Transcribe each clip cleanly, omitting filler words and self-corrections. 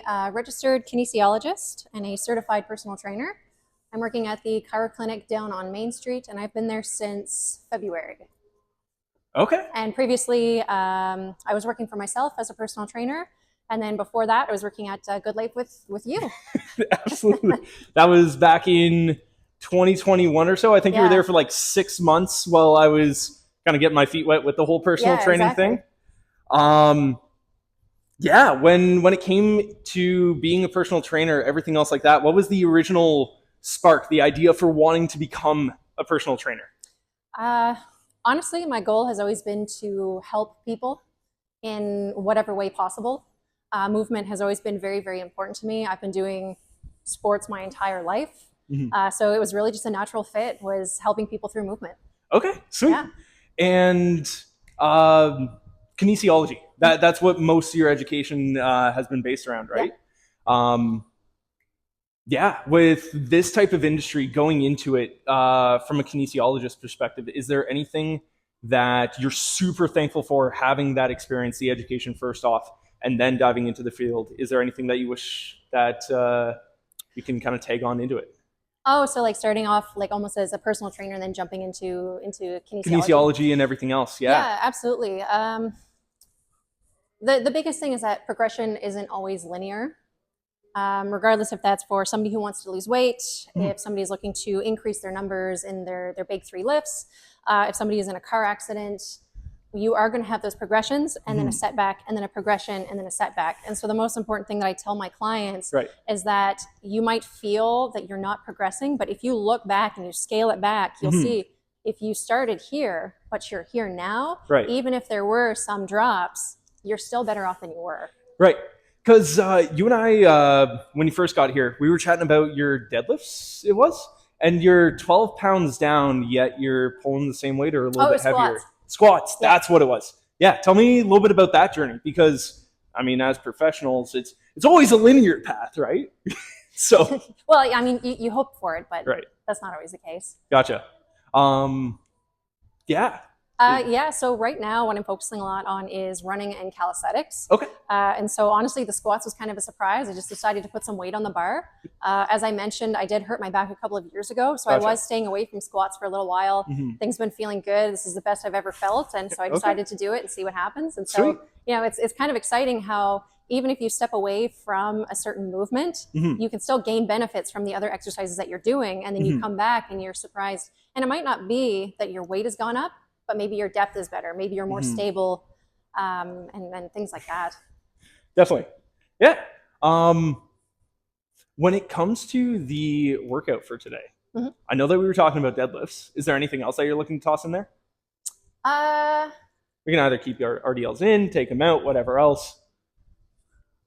a registered kinesiologist and a certified personal trainer. I'm working at the Chiro Clinic down on Main Street, and I've been there since February. Okay. And previously, I was working for myself as a personal trainer. And then before that, I was working at Good Life with you. Absolutely. That was back in 2021 or so. I think you were there for like 6 months while I was kind of getting my feet wet with the whole personal training thing. Yeah, when it came to being a personal trainer, everything else like that, what was the original spark, the idea for wanting to become a personal trainer? Honestly, my goal has always been to help people in whatever way possible. Movement has always been very, very important to me. I've been doing sports my entire life. So it was really just a natural fit, was helping people through movement. Okay, sweet. Yeah. And kinesiology, that's what most of your education has been based around, right? Yeah, with this type of industry going into it from a kinesiologist perspective, is there anything that you're super thankful for having that experience, the education first off, and then diving into the field? Is there anything that you wish that you can kind of tag on into it? Oh, so like starting off like almost as a personal trainer and then jumping into kinesiology. Kinesiology and everything else, yeah. Yeah, absolutely. The biggest thing is that progression isn't always linear. Regardless if that's for somebody who wants to lose weight, if somebody is looking to increase their numbers in their big 3 lifts, if somebody is in a car accident, you are going to have those progressions and then a setback and then a progression and then a setback. And so the most important thing that I tell my clients is that you might feel that you're not progressing, but if you look back and you scale it back, you'll see if you started here, but you're here now, even if there were some drops, you're still better off than you were. Right. Because you and I, when you first got here, we were chatting about your deadlifts, it was? And you're 12 pounds down, yet you're pulling the same weight or a little bit heavier. Squats, that's what it was. Yeah, tell me a little bit about that journey, because, I mean, as professionals, it's always a linear path, right? So. Well, I mean, you hope for it, but that's not always the case. Gotcha. Yeah. Yeah, so right now what I'm focusing a lot on is running and calisthenics. Okay. And so honestly, the squats was kind of a surprise. I just decided to put some weight on the bar. As I mentioned, I did hurt my back a couple of years ago, so I was staying away from squats for a little while. Things been feeling good. This is the best I've ever felt, and so I decided to do it and see what happens. And so, you know, it's kind of exciting how even if you step away from a certain movement, you can still gain benefits from the other exercises that you're doing, and then you come back and you're surprised. And it might not be that your weight has gone up, but maybe your depth is better. Maybe you're more stable, and things like that. Definitely. Yeah. When it comes to the workout for today, I know that we were talking about deadlifts. Is there anything else that you're looking to toss in there? We can either keep your RDLs in, take them out, whatever else.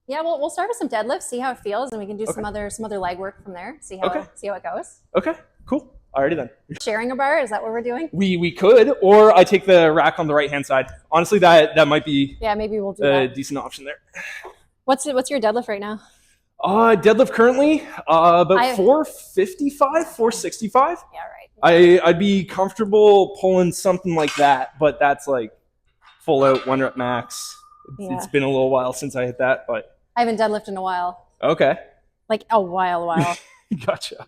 Yeah, we'll start with some deadlifts, see how it feels, and we can do some other leg work from there. See how it goes. Okay, cool. Alrighty then. Sharing a bar, is that what we're doing? We could, or I take the rack on the right hand side. Honestly, that might be maybe we'll do a decent option there. What's your deadlift right now? Deadlift currently about 455, 465. Yeah, right. I'd be comfortable pulling something like that, but that's like full out 1 rep max. It's been a little while since I hit that, but I haven't deadlifted in a while. Okay. Like a while. Gotcha.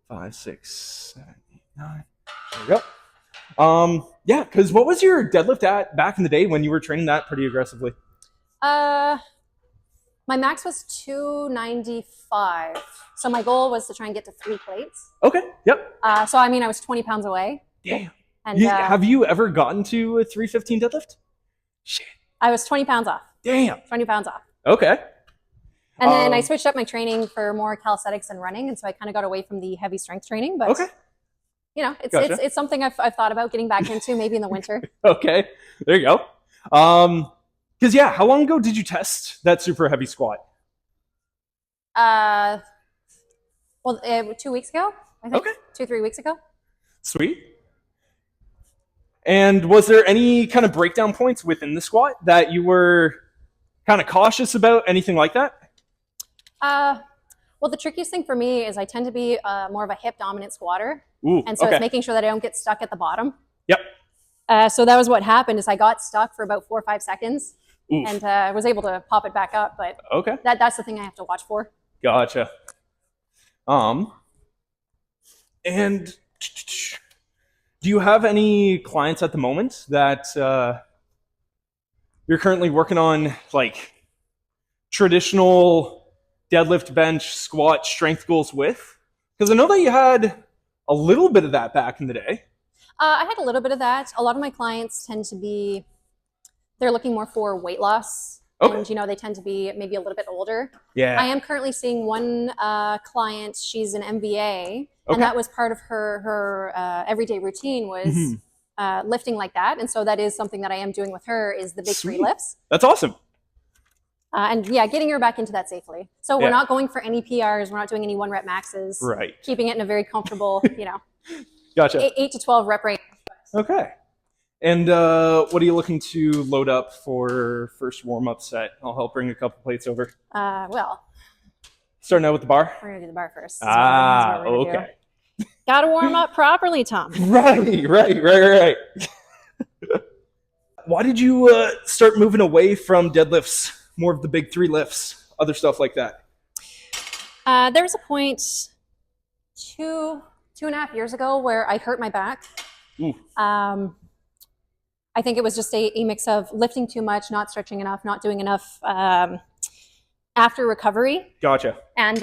5, 6, 7, 8, 9. There we go. Yeah, because what was your deadlift at back in the day when you were training that pretty aggressively? My max was 295. So my goal was to try and get to 3 plates. Okay. Yep. So I mean, I was 20 pounds away. Damn. And have you ever gotten to a 315 deadlift? Shit. I was 20 pounds off. Damn. 20 pounds off. Okay. And then I switched up my training for more calisthenics and running, and so I kind of got away from the heavy strength training. But you know, it's something I've thought about getting back into, maybe in the winter. Okay, there you go. Because how long ago did you test that super heavy squat? Well, 2 weeks ago, I think. Okay. 2-3 weeks ago. Sweet. And was there any kind of breakdown points within the squat that you were kind of cautious about? Anything like that? Well, the trickiest thing for me is I tend to be more of a hip dominant squatter. Ooh, and so it's making sure that I don't get stuck at the bottom. Yep. So that was what happened is I got stuck for about 4 or 5 seconds. Oof. and was able to pop it back up. But Okay. that's the thing I have to watch for. Gotcha. And do you have any clients at the moment that you're currently working on, like traditional deadlift, bench, squat, strength goals with? Because I know that you had a little bit of that back in the day. I had a little bit of that. A lot of my clients tend to be, they're looking more for weight loss. Okay. And, they tend to be maybe a little bit older. Yeah. I am currently seeing one client. She's an MBA. Okay. And that was part of her everyday routine was lifting like that. And so that is something that I am doing with her is the big Sweet. 3 lifts. That's awesome. And yeah, getting her back into that safely. So we're not going for any PRs. We're not doing any 1 rep maxes. Right. Keeping it in a very comfortable, Gotcha. 8 to 12 rep range. Okay. And what are you looking to load up for first warm-up set? I'll help bring a couple plates over. Well, starting out with the bar? We're going to do the bar first. Okay. Got to warm up properly, Tom. Right. Why did you start moving away from deadlifts, more of the big 3 lifts, other stuff like that? There was a point 2.5 years ago where I hurt my back. I think it was just a mix of lifting too much, not stretching enough, not doing enough after recovery. Gotcha. And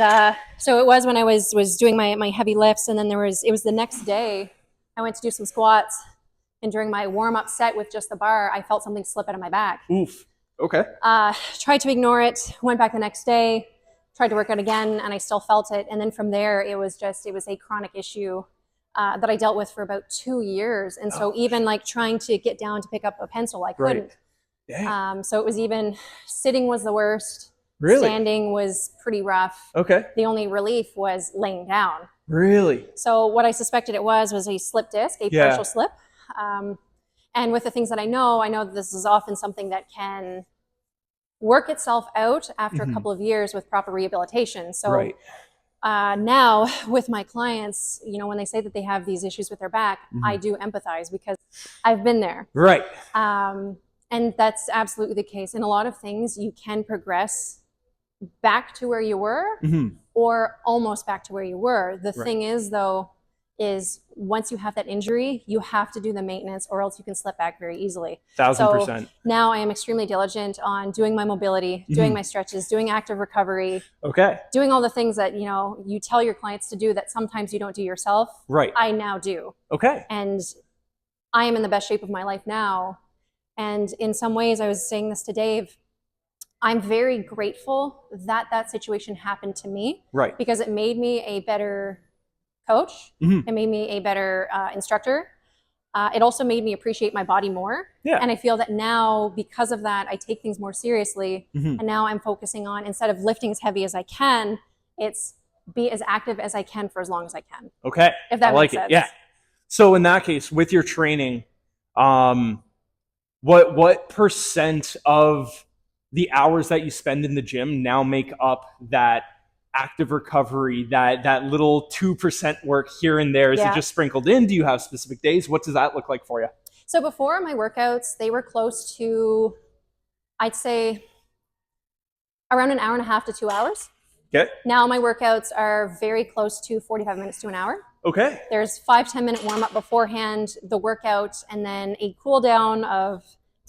so it was when I was doing my heavy lifts, and then it was the next day I went to do some squats, and during my warm-up set with just the bar, I felt something slip out of my back. Oof. Okay. Tried to ignore it, went back the next day, tried to work out again, and I still felt it. And then from there, it was a chronic issue that I dealt with for about 2 years. And so even like trying to get down to pick up a pencil, I couldn't. Right. So it was even sitting was the worst. Really? Standing was pretty rough. Okay. The only relief was laying down. Really? So what I suspected it was a slip disc, a partial slip. And with the things that I know that this is often something that can work itself out after a couple of years with proper rehabilitation. So now with my clients, when they say that they have these issues with their back, I do empathize because I've been there. Right. And that's absolutely the case. In a lot of things, you can progress back to where you were or almost back to where you were. The thing is, though, is once you have that injury, you have to do the maintenance or else you can slip back very easily. 1000%. So now I am extremely diligent on doing my mobility, doing my stretches, doing active recovery. Okay. Doing all the things that, you tell your clients to do that sometimes you don't do yourself. Right. I now do. Okay. And I am in the best shape of my life now. And in some ways, I was saying this to Dave, I'm very grateful that that situation happened to me. Right. Because it made me a better coach. It made me a better instructor. It also made me appreciate my body more. Yeah. And I feel that now, because of that, I take things more seriously. And now I'm focusing on, instead of lifting as heavy as I can, it's be as active as I can for as long as I can. Okay. If that makes sense. Yeah. So in that case, with your training, what percent of the hours that you spend in the gym now make up that active recovery, that little 2% work here and there? Is it just sprinkled in? Do you have specific days? What does that look like for you? So before, my workouts, they were close to, I'd say, around an hour and a half to 2 hours. Okay. Now my workouts are very close to 45 minutes to an hour. Okay. There's 5-10 minute warm up beforehand, the workout, and then a cool down of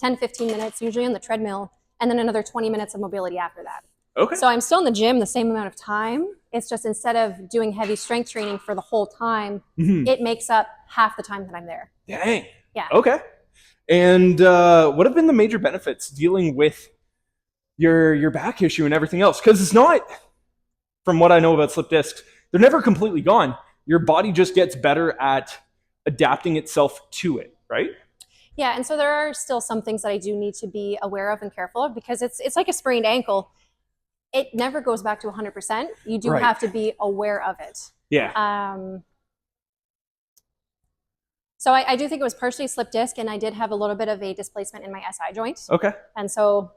10-15 minutes, usually on the treadmill, and then another 20 minutes of mobility after that. Okay. So I'm still in the gym the same amount of time. It's just instead of doing heavy strength training for the whole time, it makes up half the time that I'm there. Dang. Yeah. Okay. And what have been the major benefits dealing with your back issue and everything else? Because it's not, from what I know about slip discs, they're never completely gone. Your body just gets better at adapting itself to it, right? Yeah, and so there are still some things that I do need to be aware of and careful of, because it's like a sprained ankle. It never goes back to 100%. You do have to be aware of it. Yeah. So I do think it was partially a slip disc, and I did have a little bit of a displacement in my SI joint. Okay. And so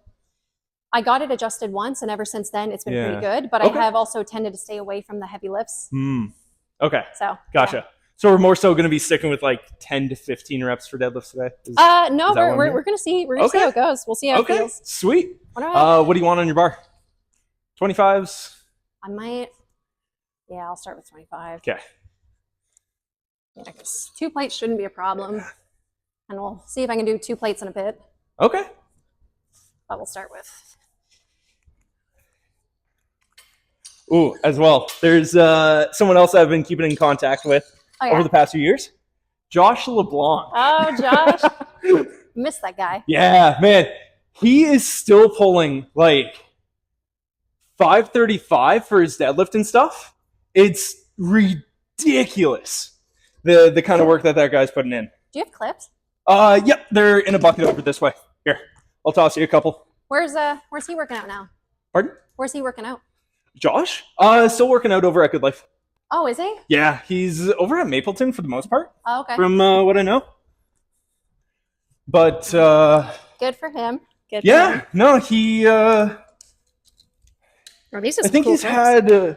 I got it adjusted once, and ever since then, it's been pretty good. But I have also tended to stay away from the heavy lifts. Okay. So gotcha. So we're more so going to be sticking with like 10 to 15 reps for deadlifts today? No, we're going to see. We're going to see how it goes. We'll see how it feels. Sweet. What do you want on your bar? 25s? I might. Yeah, I'll start with 25. Okay. Yeah, 'cause 2 plates shouldn't be a problem. And we'll see if I can do 2 plates in a bit. Okay. But we'll start with. Ooh, as well. There's someone else I've been keeping in contact with over the past few years. Josh LeBlanc. Oh, Josh. Missed that guy. Yeah, man. He is still pulling like 535 for his deadlift and stuff. It's ridiculous. The kind of work that guy's putting in. Do you have clips? Yep, they're in a bucket over this way. Here, I'll toss you a couple. Where's he working out now? Pardon? Where's he working out? Josh? Still working out over at Good Life. Oh, is he? Yeah, he's over at Mapleton for the most part. Oh, okay. From what I know. But good for him. Good for yeah, him. no, he These are I think cool he's clips. had 2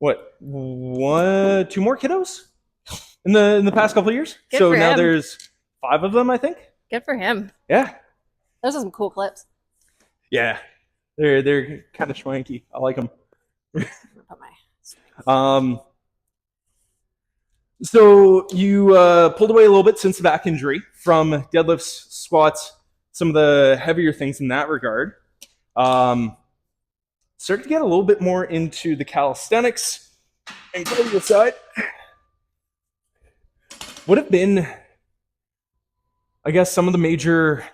more kiddos in the past couple of years. Good so for now him. there's 5 of them, I think. Good for him. Yeah. Those are some cool clips. Yeah. They're kind of schwanky. I like them. Put my So you pulled away a little bit since the back injury from deadlifts, squats, some of the heavier things in that regard. Started to get a little bit more into the calisthenics and cardio side. What have been, I guess, some of the major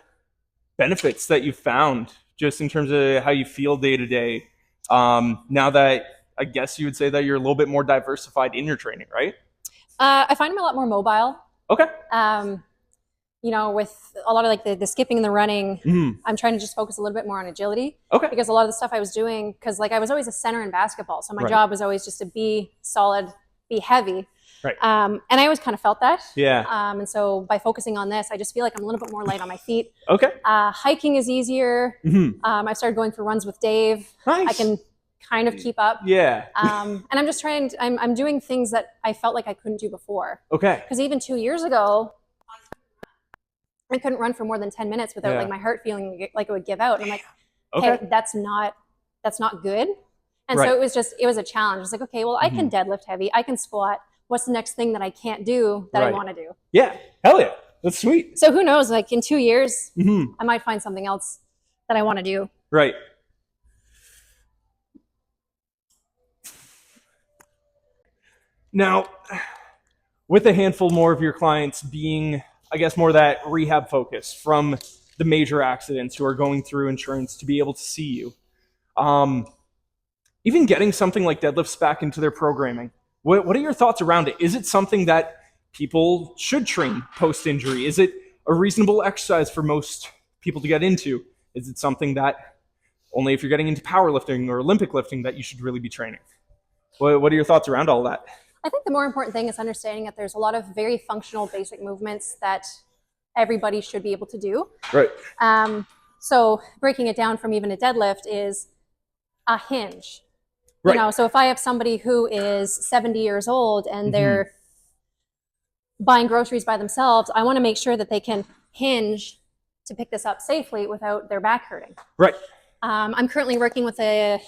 benefits that you've found just in terms of how you feel day to day? Now that I guess you would say that you're a little bit more diversified in your training, right? I find I'm a lot more mobile. Okay. With a lot of like the skipping and the running, Mm-hmm. I'm trying to just focus a little bit more on agility. Okay. Because a lot of the stuff I was doing, because like I was always a center in basketball, so my Right. job was always just to be solid, be heavy. Right. And I always kind of felt that. Yeah. And so by focusing on this, I just feel like I'm a little bit more light on my feet. Okay. Hiking is easier. Mm-hmm. I started going for runs with Dave. Nice. I can kind of keep up. Yeah. And I'm just trying. I'm doing things that I felt like I couldn't do before. Okay. Because even 2 years ago, I couldn't run for more than 10 minutes without like my heart feeling like it would give out. And I'm like, Okay. hey, that's not good. And Right. so it was a challenge. It's like, okay, well, I can deadlift heavy. I can squat. What's the next thing that I can't do that I Right. want to do? Yeah. Hell yeah. That's sweet. So who knows? Like in 2 years, Mm-hmm. I might find something else that I want to do. Right. Now, with a handful more of your clients being, I guess, more that rehab focus from the major accidents who are going through insurance to be able to see you, even getting something like deadlifts back into their programming, what are your thoughts around it? Is it something that people should train post-injury? Is it a reasonable exercise for most people to get into? Is it something that only if you're getting into powerlifting or Olympic lifting that you should really be training? What are your thoughts around all that? I think the more important thing is understanding that there's a lot of very functional basic movements that everybody should be able to do. Right. So breaking it down from even a deadlift is a hinge. Right. So if I have somebody who is 70 years old and they're buying groceries by themselves, I want to make sure that they can hinge to pick this up safely without their back hurting. Right. I'm currently working with a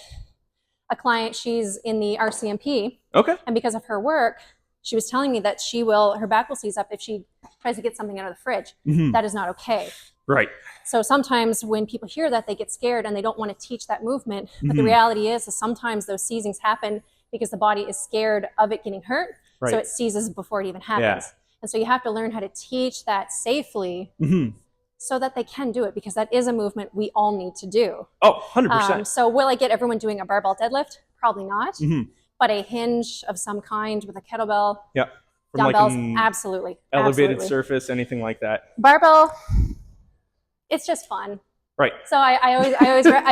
client. She's in the RCMP. Okay. And because of her work, she was telling me that her back will seize up if she tries to get something out of the fridge. That is not okay. Right. So sometimes when people hear that, they get scared and they don't want to teach that movement. But the reality is sometimes those seizings happen because the body is scared of it getting hurt. Right. So it seizes before it even happens. Yeah. And so you have to learn how to teach that safely so that they can do it, because that is a movement we all need to do. Oh, 100%. So will I get everyone doing a barbell deadlift? Probably not. But a hinge of some kind with a kettlebell, Yeah. From dumbbells, like an absolutely. elevated absolutely. surface, anything like that. Barbell, it's just fun. Right. So I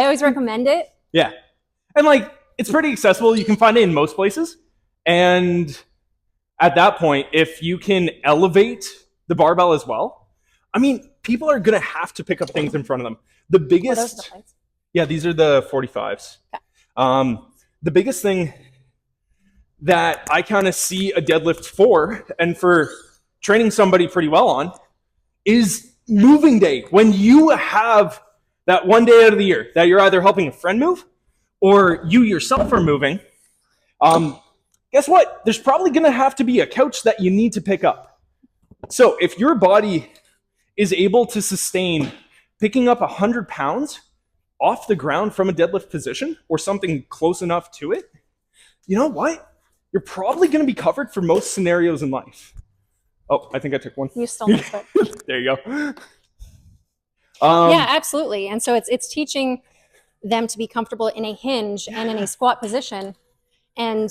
always recommend it. Yeah. And like, it's pretty accessible. You can find it in most places. And at that point, if you can elevate the barbell as well, I mean, people are going to have to pick up things in front of them. The biggest, Those are the plates. yeah, these are the 45s. Okay. The biggest thing that I kind of see a deadlift for, and for training somebody pretty well on, is moving day. When you have that one day out of the year that you're either helping a friend move or you yourself are moving, guess what? There's probably going to have to be a couch that you need to pick up. So if your body is able to sustain picking up 100 pounds off the ground from a deadlift position or something close enough to it, you know what? You're probably going to be covered for most scenarios in life. Oh, I think I took one. You still missed it. There you go. Yeah, absolutely. And so it's teaching them to be comfortable in a hinge and in a squat position. And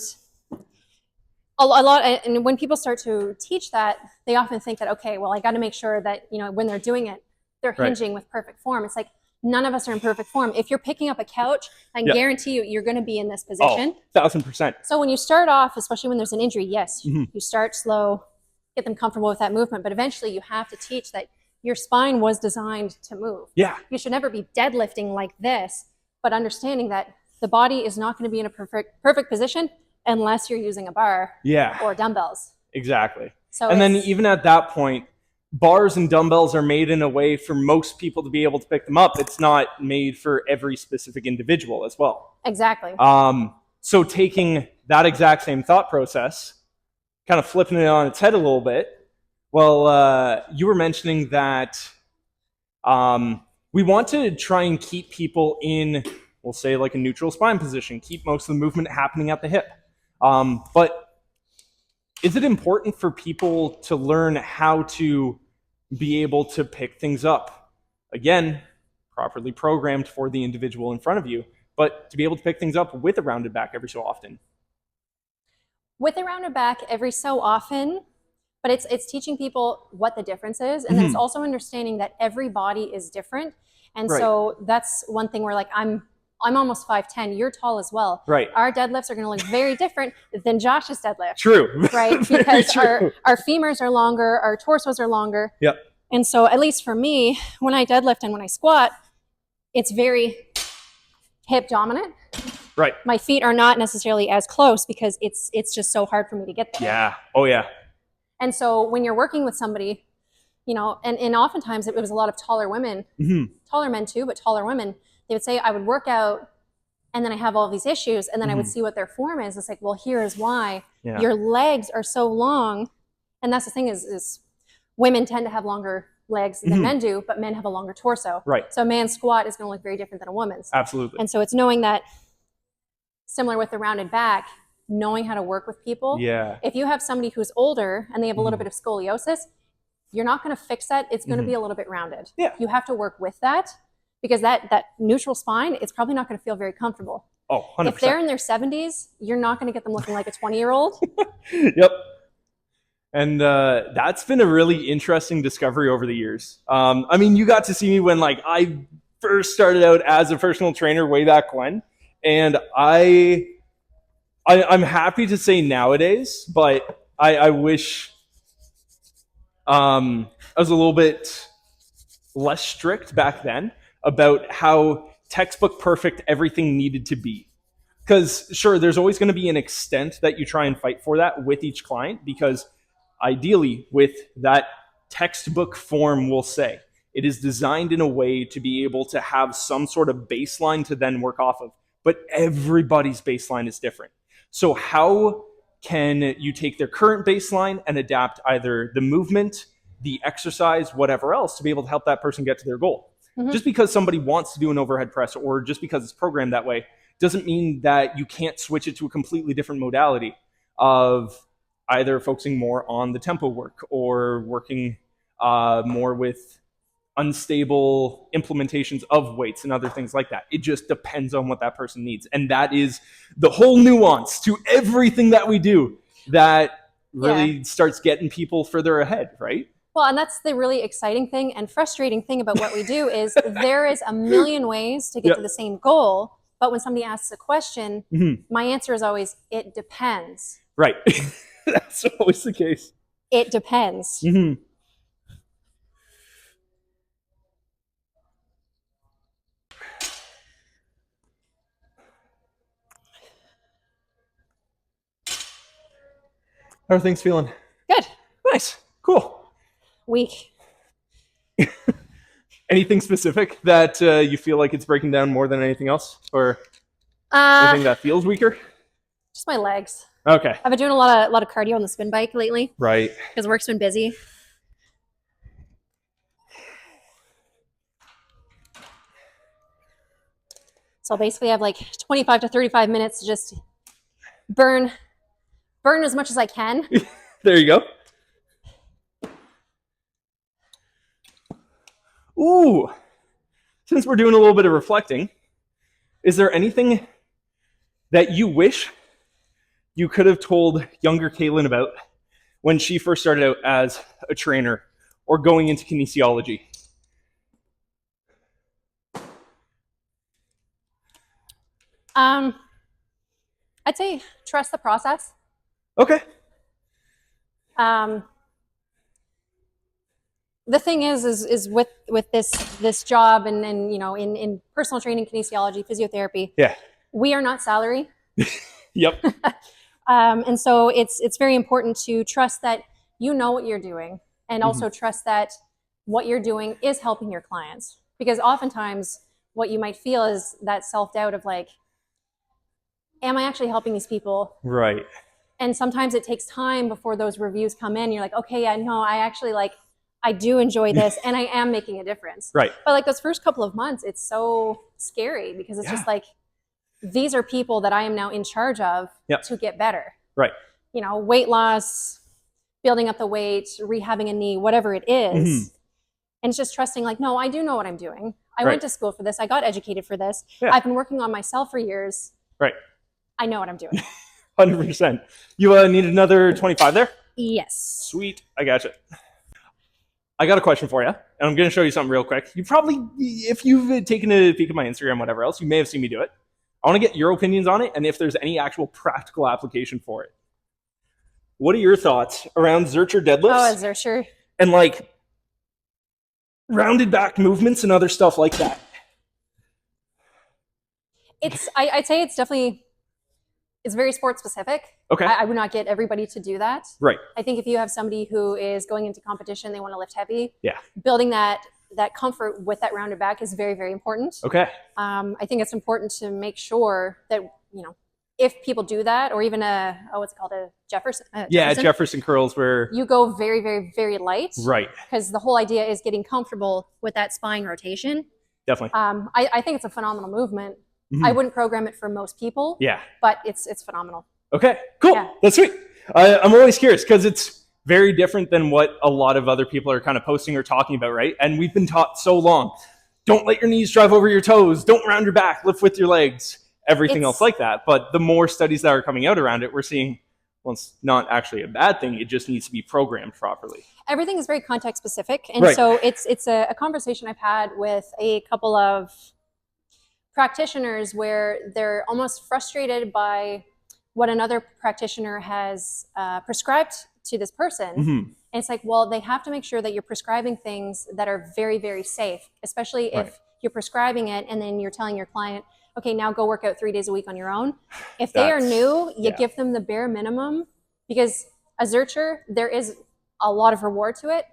a lot, and when people start to teach that, they often think that, okay, well, I got to make sure that, you know, when they're doing it, they're hinging with perfect form. It's like, none of us are in perfect form. If you're picking up a couch, I can guarantee you, you're going to be in this position. 1,000%. So when you start off, especially when there's an injury, yes, you start slow, get them comfortable with that movement, but eventually you have to teach that your spine was designed to move. Yeah. You should never be deadlifting like this, but understanding that the body is not going to be in a perfect position unless you're using a bar or dumbbells. Exactly. So and then even at that point, bars and dumbbells are made in a way for most people to be able to pick them up. It's not made for every specific individual as well. Exactly. So taking that exact same thought process, kind of flipping it on its head a little bit, well, you were mentioning that we want to try and keep people in, we'll say, like a neutral spine position, keep most of the movement happening at the hip. But is it important for people to learn how to be able to pick things up? Again, properly programmed for the individual in front of you, but to be able to pick things up with a rounded back every so often. With a rounded back every so often, but it's teaching people what the difference is, and then it's also understanding that every body is different. And so that's one thing where, like, I'm almost 5'10", you're tall as well. Right. Our deadlifts are going to look very different than Josh's deadlift. True. Right? Because our femurs are longer, our torsos are longer. Yep. And so at least for me, when I deadlift and when I squat, it's very hip dominant. Right. My feet are not necessarily as close because it's just so hard for me to get there. Yeah. Oh, yeah. And so when you're working with somebody, you know, and oftentimes it was a lot of taller women, taller men too, but taller women, they would say, I would work out and then I have all these issues, and then I would see what their form is. It's like, well, here is why. Your legs are so long. And that's the thing is women tend to have longer legs than men do, but men have a longer torso. Right. So a man's squat is going to look very different than a woman's. Absolutely. And so it's knowing that, similar with the rounded back, knowing how to work with people. Yeah. If you have somebody who's older and they have a little bit of scoliosis, you're not going to fix that. It's going to be a little bit rounded. Yeah. You have to work with that, because that neutral spine, it's probably not going to feel very comfortable. Oh, 100%. If they're in their 70s, you're not going to get them looking like a 20-year-old. Yep. And that's been a really interesting discovery over the years. I mean, you got to see me when, like, I first started out as a personal trainer way back when, and I'm happy to say nowadays, but I wish I was a little bit less strict back then about how textbook perfect everything needed to be. Because sure, there's always going to be an extent that you try and fight for that with each client, because ideally with that textbook form, we'll say, it is designed in a way to be able to have some sort of baseline to then work off of. But everybody's baseline is different. So how can you take their current baseline and adapt either the movement, the exercise, whatever else, to be able to help that person get to their goal? Just because somebody wants to do an overhead press, or just because it's programmed that way, doesn't mean that you can't switch it to a completely different modality of either focusing more on the tempo work or working more with unstable implementations of weights and other things like that. It just depends on what that person needs. And that is the whole nuance to everything that we do that really starts getting people further ahead, right? Well, and that's the really exciting thing and frustrating thing about what we do is there is a million ways to get to the same goal. But when somebody asks a question, my answer is always, it depends. Right. That's always the case. It depends. How are things feeling? Good. Nice. Cool. Weak. Anything specific that you feel like it's breaking down more than anything else? Or anything that feels weaker? Just my legs. Okay. I've been doing a lot of cardio on the spin bike lately. Right. Because work's been busy. So basically I have like 25 to 35 minutes to just burn as much as I can. There you go. Ooh. Since we're doing a little bit of reflecting, is there anything that you wish you could have told younger Cailin about when she first started out as a trainer or going into kinesiology? I'd say trust the process. Okay. The thing is with this job and in personal training, kinesiology, physiotherapy, Yeah. we are not salary. Yep. And so it's very important to trust that you know what you're doing, and also trust that what you're doing is helping your clients. Because oftentimes what you might feel is that self-doubt of like, am I actually helping these people? Right. And sometimes it takes time before those reviews come in. You're like, okay, yeah, no, I actually I do enjoy this and I am making a difference. Right. But like those first couple of months, it's so scary because it's just like, these are people that I am now in charge of to get better. Right. You know, weight loss, building up the weight, rehabbing a knee, whatever it is. And it's just trusting like, no, I do know what I'm doing. I went to school for this. I got educated for this. I've been working on myself for years. Right. I know what I'm doing. 100%. You need another 25 there? Yes. Sweet. I gotcha. I got a question for you, and I'm going to show you something real quick. You probably, if you've taken a peek at my Instagram, whatever else, you may have seen me do it. I want to get your opinions on it and if there's any actual practical application for it. What are your thoughts around Zercher deadlifts? Oh, Zercher. And like rounded back movements and other stuff like that? I'd say it's very sport specific. Okay. I would not get everybody to do that. Right. I think if you have somebody who is going into competition, they want to lift heavy. Yeah. Building that comfort with that rounded back is very, very important. Okay. I think it's important to make sure that, if people do that, or even what's it called, a Jefferson? Jefferson curls where you go very, very, very light. Right. Because the whole idea is getting comfortable with that spine rotation. Definitely. I think it's a phenomenal movement. I wouldn't program it for most people. Yeah. But it's phenomenal. Okay, cool. Yeah. That's sweet. I'm always curious because it's very different than what a lot of other people are kind of posting or talking about, right? And we've been taught so long, don't let your knees drive over your toes, don't round your back, lift with your legs, everything else like that. But the more studies that are coming out around it, we're seeing, well, it's not actually a bad thing. It just needs to be programmed properly. Everything is very context specific. And so it's a conversation I've had with a couple of practitioners where they're almost frustrated by what another practitioner has prescribed to this person. And it's like, well, they have to make sure that you're prescribing things that are very, very safe, especially if you're prescribing it and then you're telling your client, okay, now go work out 3 days a week on your own. If they are new, you give them the bare minimum, because a Zercher, there is a lot of reward to it,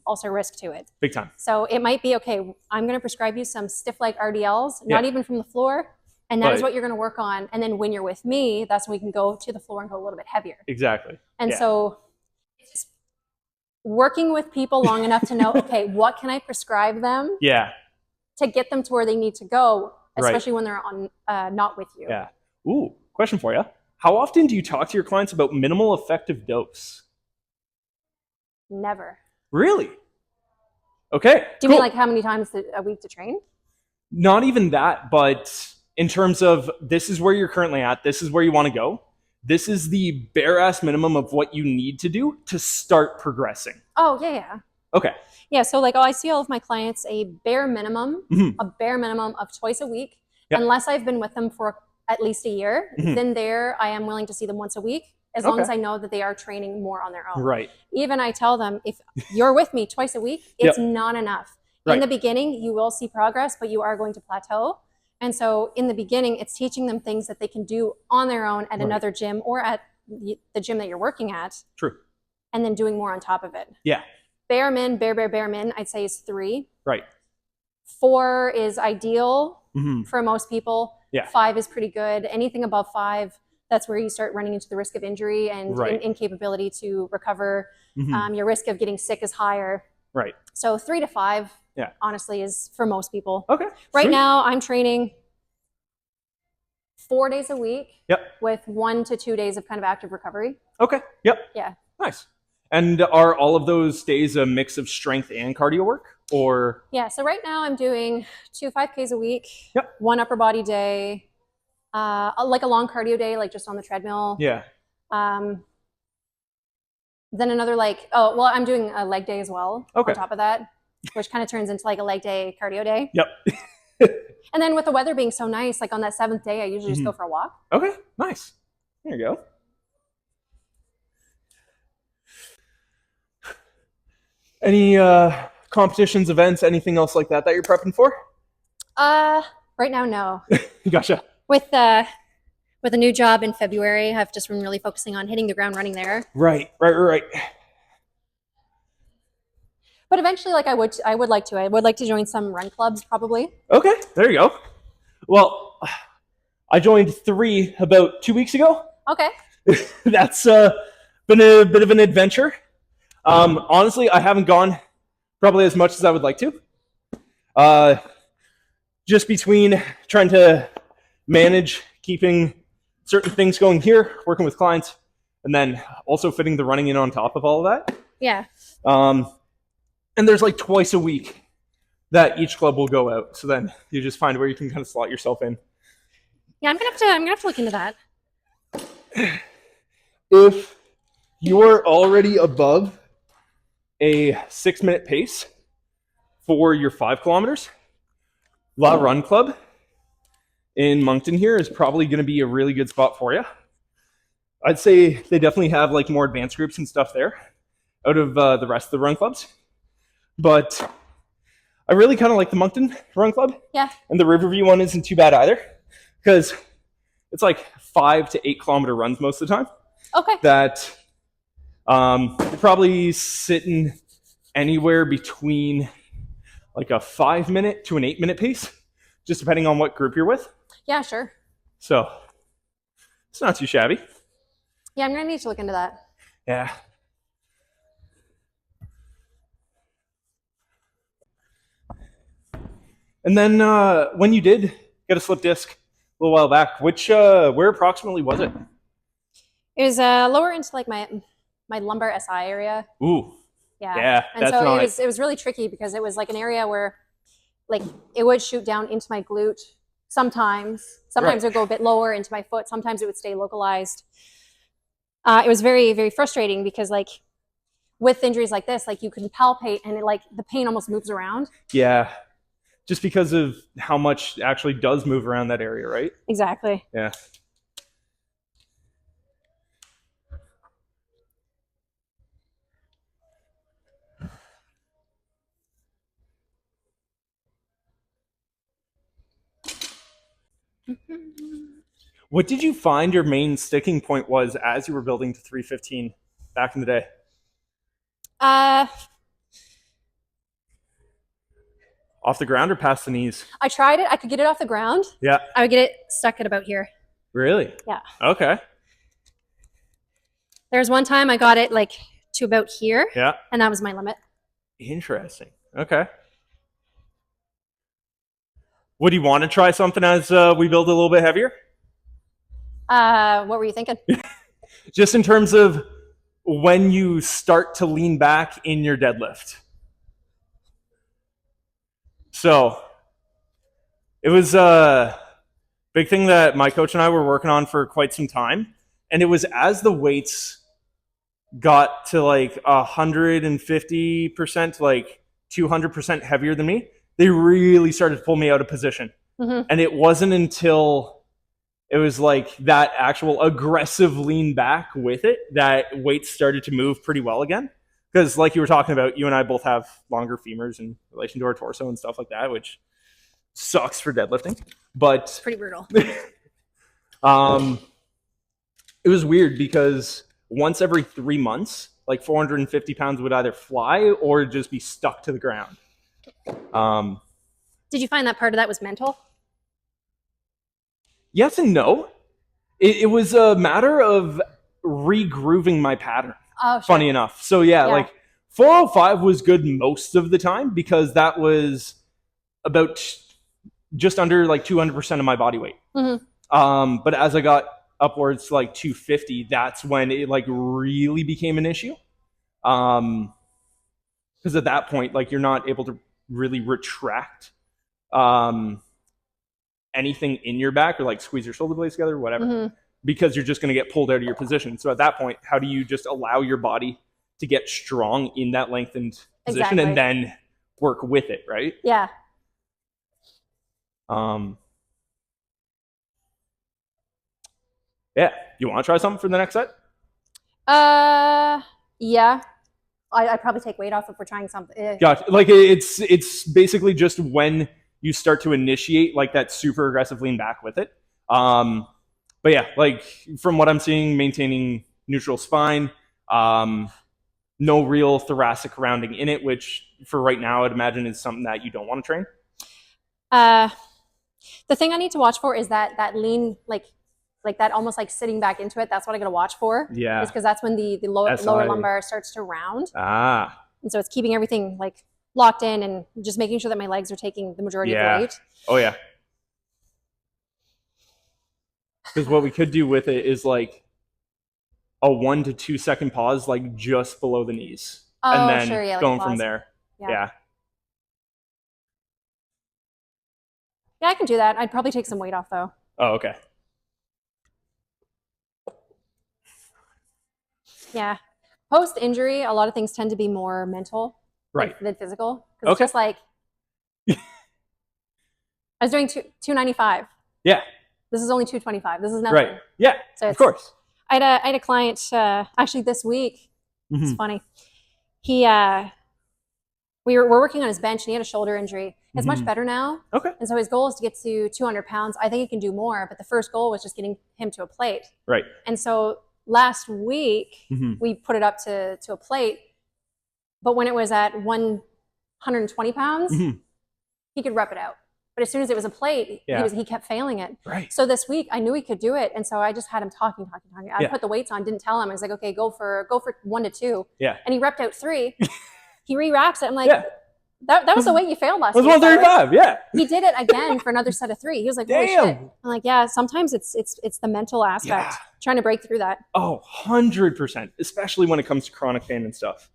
also risk to it. Big time. So it might be, okay, I'm going to prescribe you some stiff leg RDLs, not even from the floor. And that is what you're going to work on. And then when you're with me, that's when we can go to the floor and go a little bit heavier. Exactly. And so it's just working with people long enough to know, okay, what can I prescribe them to get them to where they need to go, especially when they're on not with you. Yeah. Ooh, question for you. How often do you talk to your clients about minimal effective dose? Never. Really? Okay. Do you mean like how many times a week to train? Not even that, but in terms of this is where you're currently at, this is where you want to go. This is the bare ass minimum of what you need to do to start progressing. Oh, yeah. Okay. Yeah, so I see all of my clients a bare minimum of twice a week. Unless I've been with them for at least a year, then I am willing to see them once a week, as long as I know that they are training more on their own. Right. Even I tell them, if you're with me twice a week, it's not enough. In the beginning, you will see progress, but you are going to plateau. And so in the beginning, it's teaching them things that they can do on their own at another gym or at the gym that you're working at. True. And then doing more on top of it. Yeah. Bare min, I'd say is 3. Right. 4 is ideal for most people. Yeah. 5 is pretty good. Anything above 5, that's where you start running into the risk of injury and incapability to recover. Your risk of getting sick is higher. Right. So 3 to 5, honestly, is for most people. Okay. Right now, I'm training 4 days a week. Yep. With 1 to 2 days of kind of active recovery. Okay. Yep. Yeah. Nice. And are all of those days a mix of strength and cardio work, or? Yeah. So right now I'm doing 2 5Ks a week. Yep. 1 upper body day, like a long cardio day, like just on the treadmill. Yeah. Then another I'm doing a leg day as well. Okay. On top of that, which kind of turns into like a leg day, cardio day. Yep. And then with the weather being so nice, like on that 7th day, I usually just go for a walk. Okay. Nice. There you go. Any competitions, events, anything else like that you're prepping for? Right now, no. Gotcha. With a new job in February, I've just been really focusing on hitting the ground running there. Right. But eventually, I would like to join some run clubs, probably. Okay, there you go. Well, I joined 3 about 2 weeks ago. Okay. That's been a bit of an adventure. Honestly, I haven't gone probably as much as I would like to. Just between trying to manage keeping certain things going here, working with clients, and then also fitting the running in on top of all of that. Yeah. And there's like twice a week that each club will go out. So then you just find where you can kind of slot yourself in. Yeah, I'm gonna have to look into that. If you're already above a 6-minute pace for your 5 kilometers, La Run Club in Moncton here is probably going to be a really good spot for you. I'd say they definitely have like more advanced groups and stuff there out of the rest of the run clubs. But I really kind of like the Moncton Run Club. Yeah. And the Riverview one isn't too bad either, because it's like 5 to 8 kilometer runs most of the time. Okay. That you're probably sitting anywhere between like a 5-minute to an 8-minute pace, just depending on what group you're with. Yeah, sure. So it's not too shabby. Yeah, I'm gonna need to look into that. Yeah. And then when you did get a slip disc a little while back, where approximately was it? It was lower into like my lumbar SI area. Ooh. Yeah. And so it was really tricky because it was like an area where like it would shoot down into my glute sometimes. Sometimes it would go a bit lower into my foot. Sometimes it would stay localized. It was very, very frustrating because like with injuries like this, like you can palpate and the pain almost moves around. Yeah. Just because of how much actually does move around that area, right? Exactly. Yeah. What did you find your main sticking point was as you were building to 315 back in the day? Off the ground or past the knees? I tried it. I could get it off the ground. Yeah. I would get it stuck at about here. Really? Yeah. Okay. There's one time I got it like to about here. Yeah. And that was my limit. Interesting. Okay. Would you want to try something as we build a little bit heavier? What were you thinking? Just in terms of when you start to lean back in your deadlift. So it was a big thing that my coach and I were working on for quite some time. And it was as the weights got to like 150% to like 200% heavier than me, they really started to pull me out of position. Mm-hmm. And it wasn't until it was like that actual aggressive lean back with it that weights started to move pretty well again. Because like you were talking about, you and I both have longer femurs in relation to our torso and stuff like that, which sucks for deadlifting. But it's pretty brutal. It It was weird because once every 3 months, like 450 pounds would either fly or just be stuck to the ground. Did you find that part of that was mental? Yes and no. It was a matter of regrooving my pattern. Oh, sure. Funny enough. So yeah, like 405 was good most of the time because that was about just under like 200% of my body weight. Mm-hmm. But as I got upwards to like 250, that's when it like really became an issue. Because at that point, like you're not able to really retract anything in your back or like squeeze your shoulder blades together, whatever, because you're just going to get pulled out of your position. So at that point, how do you just allow your body to get strong in that lengthened position and then work with it, right? Yeah. Yeah. You want to try something for the next set? Yeah. I'd probably take weight off if we're trying something. Gotcha. Like it's basically just when you start to initiate like that super aggressive lean back with it. But yeah, like from what I'm seeing, maintaining neutral spine, no real thoracic rounding in it, which for right now I'd imagine is something that you don't want to train. The thing I need to watch for is that lean, like that almost like sitting back into it. That's what I got to watch for. Yeah. Is because that's when the lower lumbar starts to round. And so it's keeping everything like locked in and just making sure that my legs are taking the majority of the weight. Oh yeah. Because what we could do with it is like a 1 to 2 second pause, like just below the knees. And then going from there. Yeah. Yeah, I can do that. I'd probably take some weight off though. Oh, okay. Yeah. Post-injury, a lot of things tend to be more mental than physical. Because it's just like, I was doing 295. Yeah. This is only 225. This is nothing. Right. Yeah, so of course. I had a client actually this week. It's funny. We're working on his bench and he had a shoulder injury. It's much better now. Okay. And so his goal is to get to 200 pounds. I think he can do more, but the first goal was just getting him to a plate. Right. And so last week, we put it up to a plate, but when it was at 120 pounds, he could rep it out. But as soon as it was a plate, he kept failing it. Right. So this week, I knew he could do it, and so I just had him talking. I put the weights on, didn't tell him. I was like, okay, go for 1 to 2. Yeah. And he repped out 3. He re-wraps it. I'm like, that was the weight you failed last week. It was 135, yeah. He did it again for another set of 3. He was like, holy shit. I'm like, yeah, sometimes it's the mental aspect, trying to break through that. Oh, 100%, especially when it comes to chronic pain and stuff.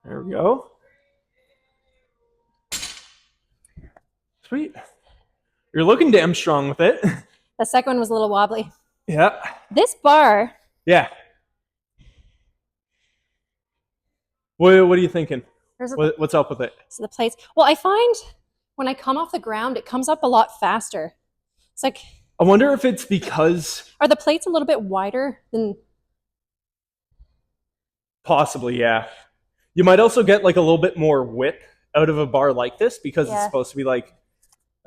There we go. Sweet. You're looking damn strong with it. The second one was a little wobbly. Yeah. This bar. Yeah. What are you thinking? What's up with it? So the plates. Well, I find when I come off the ground, it comes up a lot faster. It's like. I wonder if it's because. Are the plates a little bit wider than? Possibly, yeah. You might also get like a little bit more whip out of a bar like this because it's supposed to be like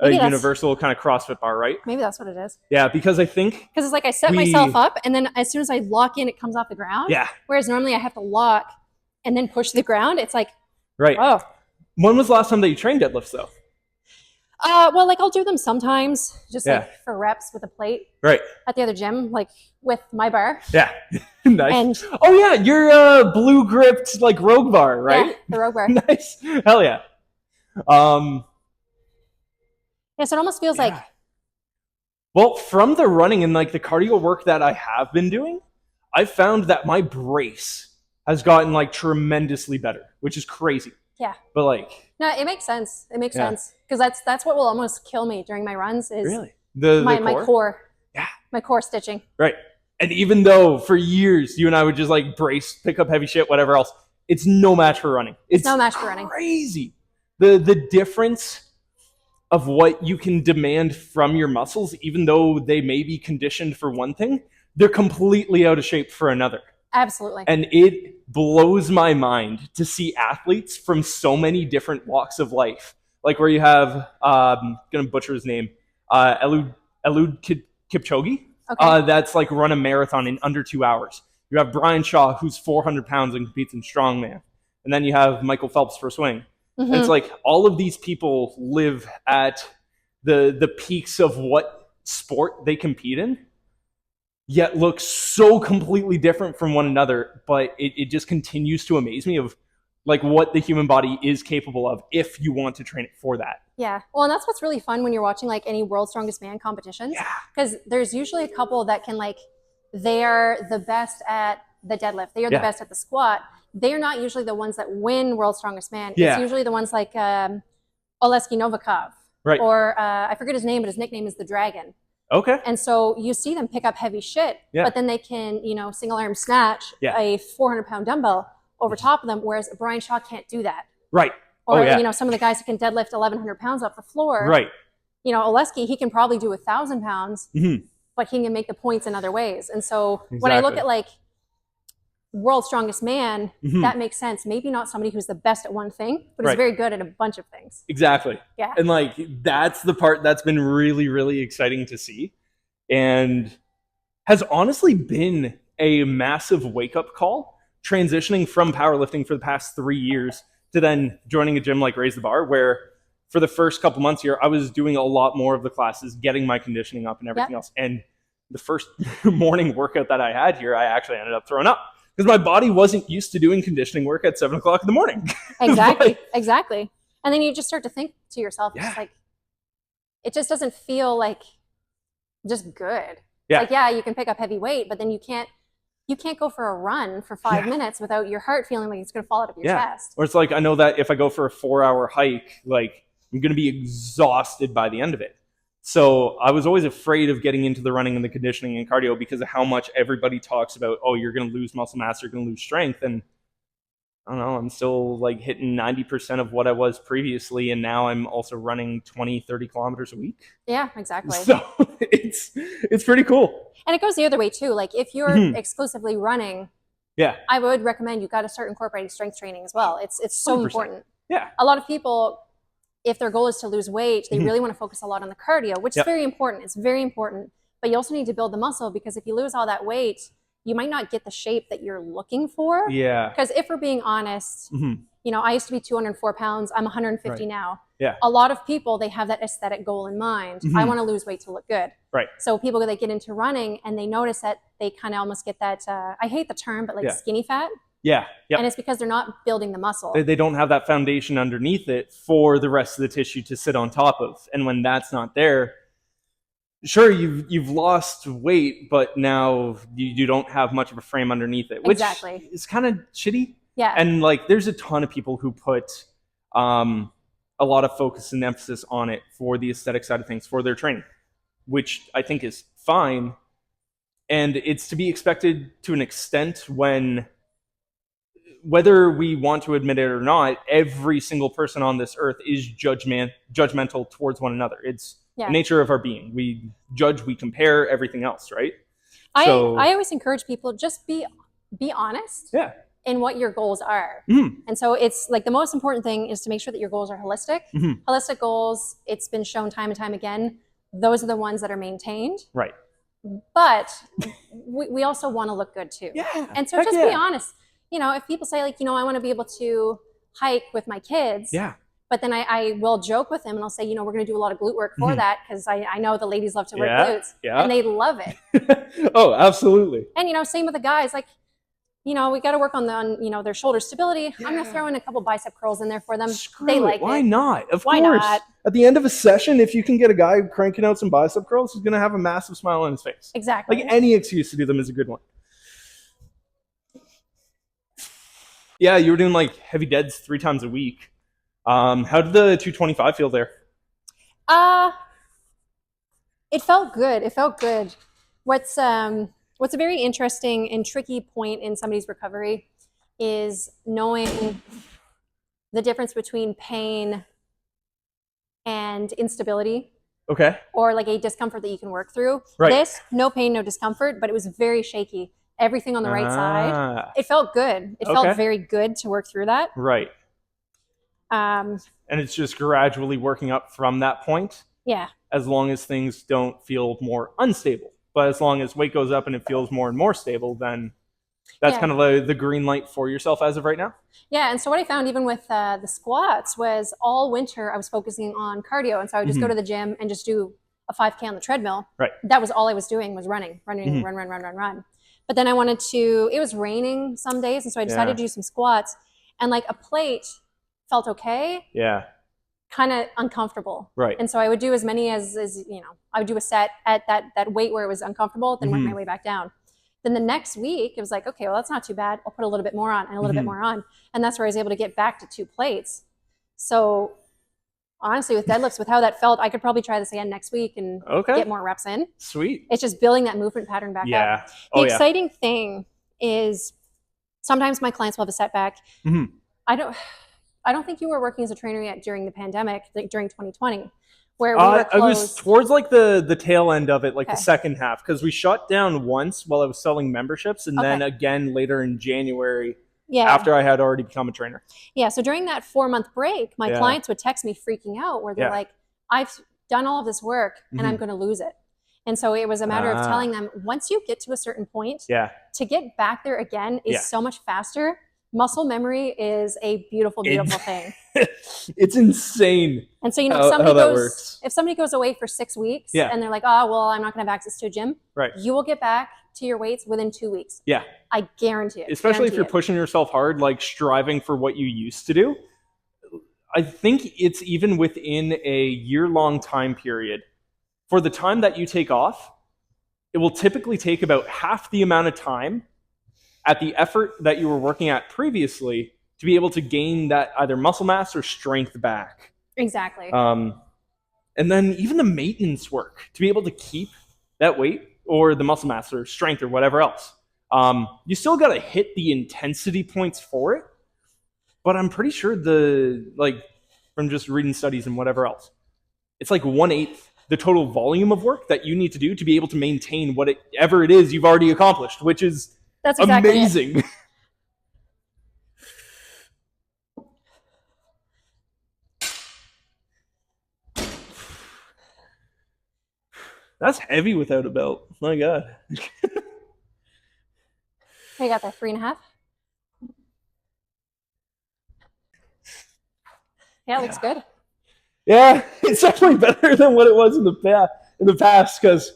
a universal kind of CrossFit bar, right? Maybe that's what it is. Yeah, because I think... Because it's like I set myself up and then as soon as I lock in, it comes off the ground. Yeah. Whereas normally I have to lock and then push the ground. It's like, right. Oh. When was the last time that you trained deadlifts though? Well, like I'll do them sometimes just like for reps with a plate. Right. At the other gym, like with my bar. Yeah. Nice. And, oh yeah, you're blue gripped like Rogue bar, right? Yeah, the Rogue bar. Nice. Hell yeah. Yeah, so it almost feels like. Well, from the running and like the cardio work that I have been doing, I've found that my brace has gotten like tremendously better, which is crazy. Yeah. But like, no, it makes sense. It makes sense because that's what will almost kill me during my runs is really my core. Yeah. My core stitching. Right. And even though for years you and I would just like brace, pick up heavy shit, whatever else, it's no match for running. It's no match for running. Crazy. The difference of what you can demand from your muscles, even though they may be conditioned for one thing, they're completely out of shape for another. Absolutely. And it blows my mind to see athletes from so many different walks of life. Like where you have, gonna butcher his name, Eliud Kipchoge. Okay. That's like run a marathon in under 2 hours. You have Brian Shaw, who's 400 pounds and competes in strongman. And then you have Michael Phelps for swing. Mm-hmm. And it's like all of these people live at the peaks of what sport they compete in, yet look so completely different from one another. But it just continues to amaze me of like what the human body is capable of if you want to train it for that. Yeah. Well, and that's what's really fun when you're watching like any World's Strongest Man competitions. Yeah. Because there's usually a couple that can like, they're the best at the deadlift. They are the best at the squat. They're not usually the ones that win World's Strongest Man. Yeah. It's usually the ones like Oleksiy Novikov. Right. Or I forget his name, but his nickname is the Dragon. Okay. And so you see them pick up heavy shit, but then they can, single arm snatch a 400-pound dumbbell over top of them, whereas Brian Shaw can't do that. Right. Or, some of the guys that can deadlift 1,100 pounds off the floor. Right. Oleksiy, he can probably do 1,000 pounds, but he can make the points in other ways. And so when I look at like World's Strongest Man, that makes sense. Maybe not somebody who's the best at one thing, but is very good at a bunch of things. Exactly. Yeah. And like, that's the part that's been really, really exciting to see. And has honestly been a massive wake-up call, transitioning from powerlifting for the past 3 years to then joining a gym like Raise the Bar, where for the first couple months here, I was doing a lot more of the classes, getting my conditioning up and everything else. And the first morning workout that I had here, I actually ended up throwing up because my body wasn't used to doing conditioning work at 7 o'clock in the morning. Exactly. Exactly. And then you just start to think to yourself, just like, it just doesn't feel like just good. Yeah. Like, you can pick up heavy weight, but then you can't go for a run for 5 minutes without your heart feeling like it's going to fall out of your chest. Or it's like, I know that if I go for a 4-hour hike, like I'm going to be exhausted by the end of it. So I was always afraid of getting into the running and the conditioning and cardio because of how much everybody talks about, oh, you're going to lose muscle mass, you're going to lose strength. And I don't know, I'm still like hitting 90% of what I was previously. And now I'm also running 20, 30 kilometers a week. Yeah, exactly. So it's pretty cool. And it goes the other way too. Like if you're exclusively running, I would recommend you got to start incorporating strength training as well. It's so 100%. Important. Yeah. A lot of people, if their goal is to lose weight, they really want to focus a lot on the cardio, which is very important. It's very important. But you also need to build the muscle because if you lose all that weight, you might not get the shape that you're looking for. Yeah. Because if we're being honest, I used to be 204 pounds. I'm 150 now. Yeah. A lot of people, they have that aesthetic goal in mind. I want to lose weight to look good. Right. So people, they get into running and they notice that they kind of almost get that, I hate the term, but like skinny fat. Yeah. Yep. And it's because they're not building the muscle. They don't have that foundation underneath it for the rest of the tissue to sit on top of. And when that's not there, sure, you've lost weight, but now you don't have much of a frame underneath it, which is kind of shitty. Yeah. And like, there's a ton of people who put a lot of focus and emphasis on it for the aesthetic side of things for their training, which I think is fine. And it's to be expected to an extent when, whether we want to admit it or not, every single person on this earth is judgmental towards one another. It's the nature of our being. We judge, we compare, everything else, right? I always encourage people, just be honest in what your goals are. And so it's like the most important thing is to make sure that your goals are holistic. Holistic goals, it's been shown time and time again, those are the ones that are maintained. Right. But we also want to look good too. Yeah. And so just be honest. If people say like, I want to be able to hike with my kids. Yeah. But then I will joke with them and I'll say, we're going to do a lot of glute work for that because I know the ladies love to work glutes and they love it. Oh, absolutely. And, same with the guys, like, we got to work on their shoulder stability. I'm going to throw in a couple bicep curls in there for them. They like it. Why not? Of Why course. not? At the end of a session, if you can get a guy cranking out some bicep curls, he's going to have a massive smile on his face. Exactly. Like any excuse to do them is a good one. Yeah, you were doing like heavy deads 3 times a week. How did the 225 feel there? It felt good. It felt good. What's a very interesting and tricky point in somebody's recovery is knowing the difference between pain and instability. Okay. Or like a discomfort that you can work through. Right. This, no pain, no discomfort, but it was very shaky. Everything on the right side. It felt good. It felt very good to work through that. Right. And it's just gradually working up from that point. Yeah. As long as things don't feel more unstable. But as long as weight goes up and it feels more and more stable, then that's kind of the green light for yourself as of right now. Yeah, and so what I found even with the squats was all winter I was focusing on cardio. And so I would just go to the gym and just do a 5K on the treadmill. Right. That was all I was doing was run. But then I wanted to, it was raining some days. And so I decided to do some squats. And like a plate felt okay. Yeah. Kind of uncomfortable. Right. And so I would do as many as I would do a set at that weight where it was uncomfortable, then work my way back down. Then the next week, it was like, okay, well, that's not too bad. I'll put a little bit more on and a little bit more on. And that's where I was able to get back to 2 plates. So honestly, with deadlifts, with how that felt, I could probably try this again next week and get more reps in. Sweet. It's just building that movement pattern back up. The exciting thing is sometimes my clients will have a setback. I don't think you were working as a trainer yet during the pandemic, like during 2020, where we were closed. I was towards like the tail end of it, like the second half, because we shut down once while I was selling memberships, and then again later in January after I had already become a trainer. Yeah, so during that 4-month break, my clients would text me freaking out where they're like, I've done all of this work and I'm going to lose it. And so it was a matter of telling them, once you get to a certain point, to get back there again is so much faster. Muscle memory is a beautiful, beautiful thing. It's insane. And so, if somebody goes away for 6 weeks and they're like, oh, well, I'm not going to have access to a gym. Right. You will get back to your weights within 2 weeks. Yeah. I guarantee it. Especially if you're pushing yourself hard, like striving for what you used to do. I think it's even within a year-long time period. For the time that you take off, it will typically take about half the amount of time at the effort that you were working at previously to be able to gain that either muscle mass or strength back. Exactly. And then even the maintenance work to be able to keep that weight or the muscle mass or strength or whatever else. You still got to hit the intensity points for it. But I'm pretty sure from just reading studies and whatever else, it's like 1/8 the total volume of work that you need to do to be able to maintain whatever it is you've already accomplished, which is That's exactly amazing. That's heavy without a belt. My God. You got that 3.5? Yeah, it looks good. Yeah, it's definitely better than what it was in the past, because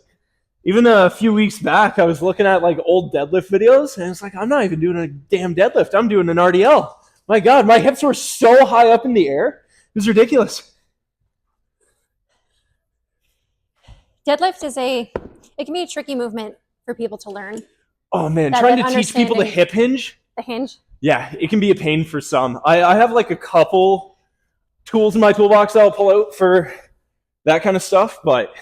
even a few weeks back, I was looking at like old deadlift videos, and it's like, I'm not even doing a damn deadlift. I'm doing an RDL. My God, my hips were so high up in the air. It was ridiculous. Deadlift it can be a tricky movement for people to learn. Oh man, trying to teach people the hip hinge. The hinge? Yeah, it can be a pain for some. I have like a couple tools in my toolbox that I'll pull out for that kind of stuff, but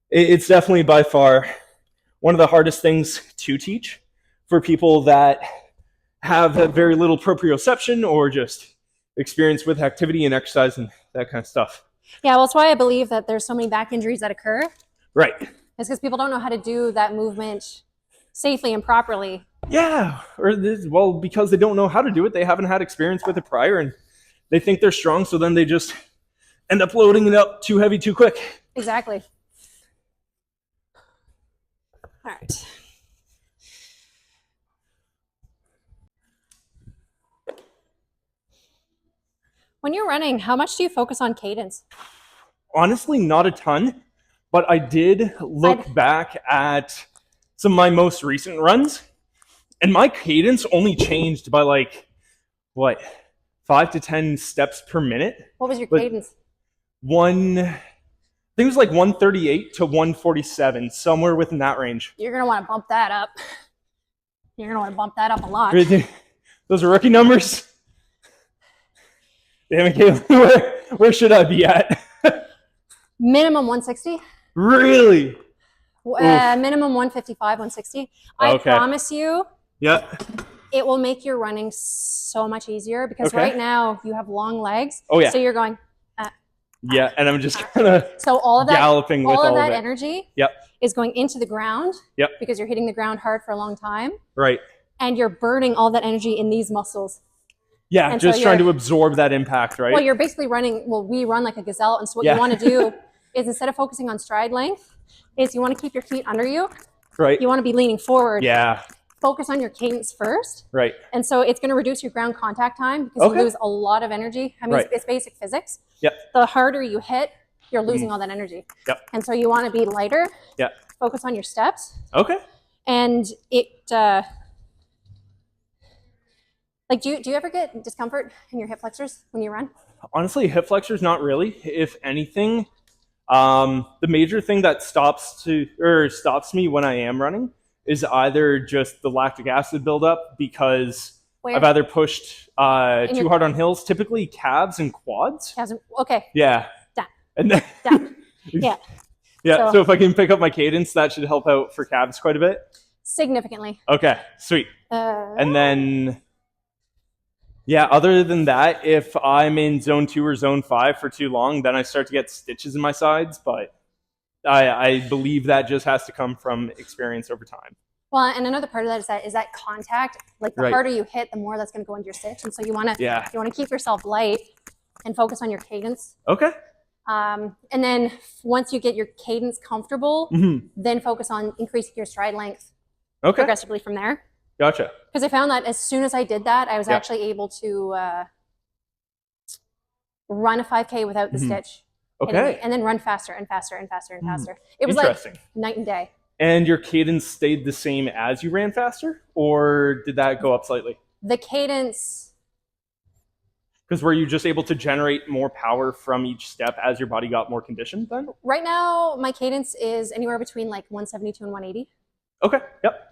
it's definitely by far one of the hardest things to teach for people that have very little proprioception or just experience with activity and exercise and that kind of stuff. Yeah, well, it's why I believe that there's so many back injuries that occur. Right. It's because people don't know how to do that movement safely and properly. Yeah, because they don't know how to do it. They haven't had experience with it prior, and they think they're strong, so then they just end up loading it up too heavy too quick. Exactly. All right. When you're running, how much do you focus on cadence? Honestly, not a ton, but I did look back at some of my most recent runs, and my cadence only changed by 5 to 10 steps per minute. What was your cadence? I think it was like 138 to 147, somewhere within that range. You're going to want to bump that up. You're going to want to bump that up a lot. Those are rookie numbers. Damn it, Cailin. Where should I be at? Minimum 160. Really? Minimum 155, 160. I promise you. Yeah. It will make your running so much easier because right now you have long legs. Oh, yeah. So you're going. Yeah, and I'm just kind of galloping with all of that energy is going into the ground because you're hitting the ground hard for a long time. Right. And you're burning all that energy in these muscles. Yeah, and just trying to absorb that impact, right? Well, you're basically running, we run like a gazelle. And so what you want to do is instead of focusing on stride length, is you want to keep your feet under you. Right. You want to be leaning forward. Yeah. Focus on your cadence first. Right. And so it's going to reduce your ground contact time because you lose a lot of energy. I mean, it's basic physics. Yep. The harder you hit, you're losing all that energy. Yep. And so you want to be lighter. Yep. Focus on your steps. Okay. And it, like, do you ever get discomfort in your hip flexors when you run? Honestly, hip flexors, not really. If anything, the major thing that stops me when I am running is either just the lactic acid buildup because I've either pushed too hard on hills, typically calves and quads. Okay. Yeah. Done. And then yeah. Yeah. So if I can pick up my cadence, that should help out for calves quite a bit. Significantly. Okay. Sweet. And then, other than that, if I'm in zone 2 or zone 5 for too long, then I start to get stitches in my sides, but I believe that just has to come from experience over time. Well, and another part of that is that contact. Like the harder you hit, the more that's going to go into your stitch. And so you want to keep yourself light and focus on your cadence. Okay. And then once you get your cadence comfortable, then focus on increasing your stride length progressively from there. Gotcha. Because I found that as soon as I did that, I was actually able to run a 5K without the stitch. Okay. And then run faster and faster and faster and faster. It was like night and day. And your cadence stayed the same as you ran faster? Or did that go up slightly? The cadence... Because were you just able to generate more power from each step as your body got more conditioned then? Right now, my cadence is anywhere between like 172 and 180. Okay, yep.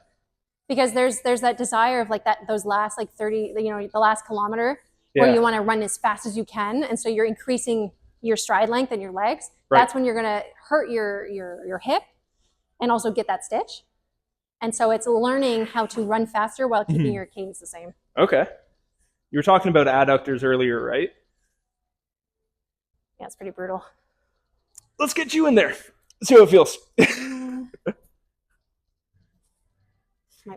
Because there's that desire of like those last like 30, the last kilometer where you want to run as fast as you can. And so you're increasing your stride length and your legs. Right. That's when you're going to hurt your hip and also get that stitch. And so it's learning how to run faster while keeping your cadence the same. Okay. You were talking about adductors earlier, right? Yeah, it's pretty brutal. Let's get you in there. See how it feels.